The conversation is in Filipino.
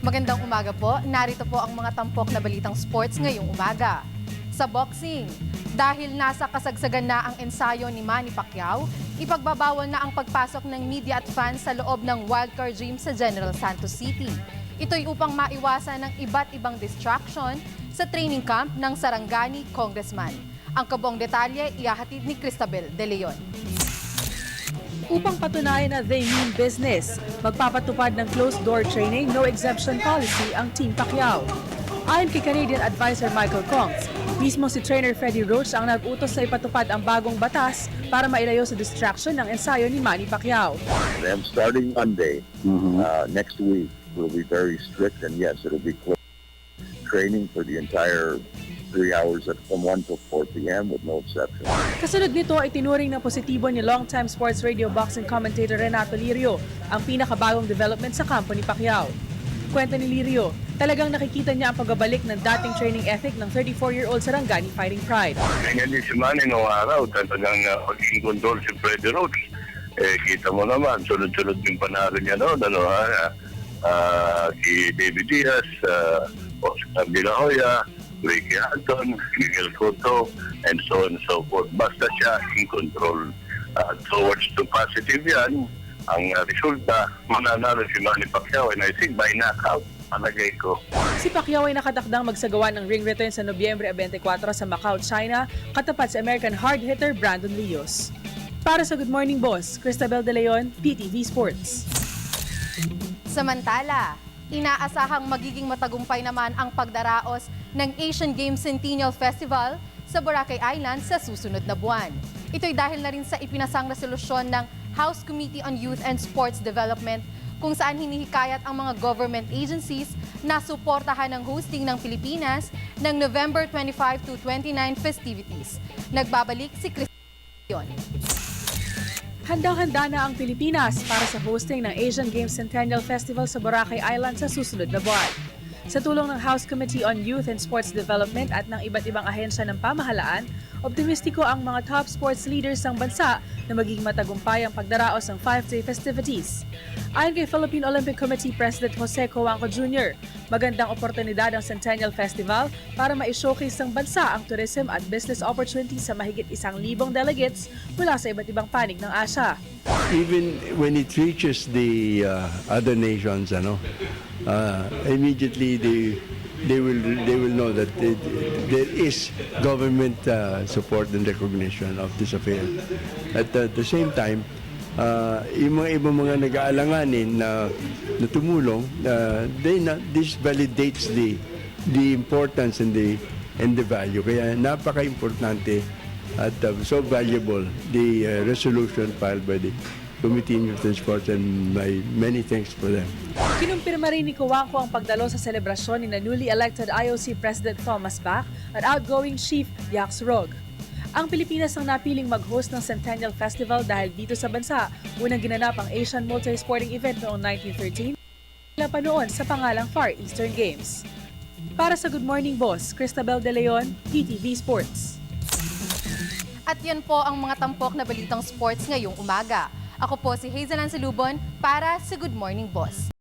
Magandang umaga po. Narito po ang mga tampok na balitang sports ngayong umaga. Sa boxing, dahil nasa kasagsagan na ang ensayo ni Manny Pacquiao, ipagbabawal na ang pagpasok ng media at fans sa loob ng Wildcard Gym sa General Santos City. Ito'y upang maiwasan ng iba't ibang distraction sa training camp ng Sarangani Congressman. Ang kabuong detalye ihahatid ni Cristabel De Leon. Upang patunayan na they mean business, magpapatupad ng closed-door training, no exemption policy ang Team Pacquiao. Ayon kay Canadian advisor Michael Kongs, mismo si trainer Freddie Roach ang nag-utos sa ipatupad ang bagong batas para mailayo sa distraction ng ensayo ni Manny Pacquiao. And starting Monday, next week, will be very strict, and yes, it'll be closed training for the entire 3 hours from 1 to 4 p.m. with no exception. Kasunod nito ay tinuring na positibo ni longtime sports radio boxing commentator Renato Lirio ang pinakabagong development sa kampo ni Pacquiao. Kwento ni Lirio, talagang nakikita niya ang pagbabalik ng dating training ethic ng 34-year-old Sarangani Fighting Pride. Ganyan din si Manny noong araw, talagang paging control si Freddie Roach. Kita mo naman, sunod-sunod yung panalo niya noon. Si David Diaz, Oscar De La Hoya, Ricky Anton, Miguel Cotto, and so on and so forth. Basta siya in control. Towards the positive yan, ang resulta, mananalo si Manny Pacquiao, and I think by knockout, palagay ko. Si Pacquiao ay nakatakdang magsagawa ng ring return sa Nobyembre 24 sa Macau, China, katapat sa American hard hitter Brandon Leos. Para sa Good Morning Boss, Cristabel De Leon, PTV Sports. Samantala, inaasahang magiging matagumpay naman ang pagdaraos ng Asian Games Centennial Festival sa Boracay Island sa susunod na buwan. Ito'y dahil na rin sa ipinasang resolusyon ng House Committee on Youth and Sports Development kung saan hinihikayat ang mga government agencies na suportahan ang hosting ng Pilipinas ng November 25 to 29 festivities. Nagbabalik si Christian. Handang-handa na ang Pilipinas para sa hosting ng Asian Games Centennial Festival sa Boracay Island sa susunod na buwan. Sa tulong ng House Committee on Youth and Sports Development at ng iba't ibang ahensya ng pamahalaan, optimistiko ang mga top sports leaders ng bansa na magiging matagumpay ang pagdaraos ng 5-day festivities. Ayon kay Philippine Olympic Committee President Jose Coanco Jr., magandang oportunidad ang Centennial Festival para ma-showcase ng bansa ang tourism at business opportunities sa mahigit 1,000 delegates mula sa iba't ibang panig ng Asia. Even when it reaches the other nations, immediately they will know that there is government support and recognition of this affair. At the same time, yung mga ibang mga nag-aalanganin na tumulong, this validates the importance and the value. Kaya napaka-importante at so valuable the resolution filed by the Committee on Youth and Sports, and my many thanks for them. Kinumpirma rin ni Coanco ang pagdalo sa selebrasyon ni newly elected IOC President Thomas Bach at outgoing Chief Yax Rog. Ang Pilipinas ang napiling mag-host ng Centennial Festival dahil dito sa bansa, unang ginanap ang Asian Multi-Sporting Event noong 1913, ilang pa noon sa pangalang Far Eastern Games. Para sa Good Morning Boss, Cristabel De Leon, PTV Sports. At yan po ang mga tampok na balitang sports ngayong umaga. Ako po si Hazel Ansalubon para sa Good Morning Boss.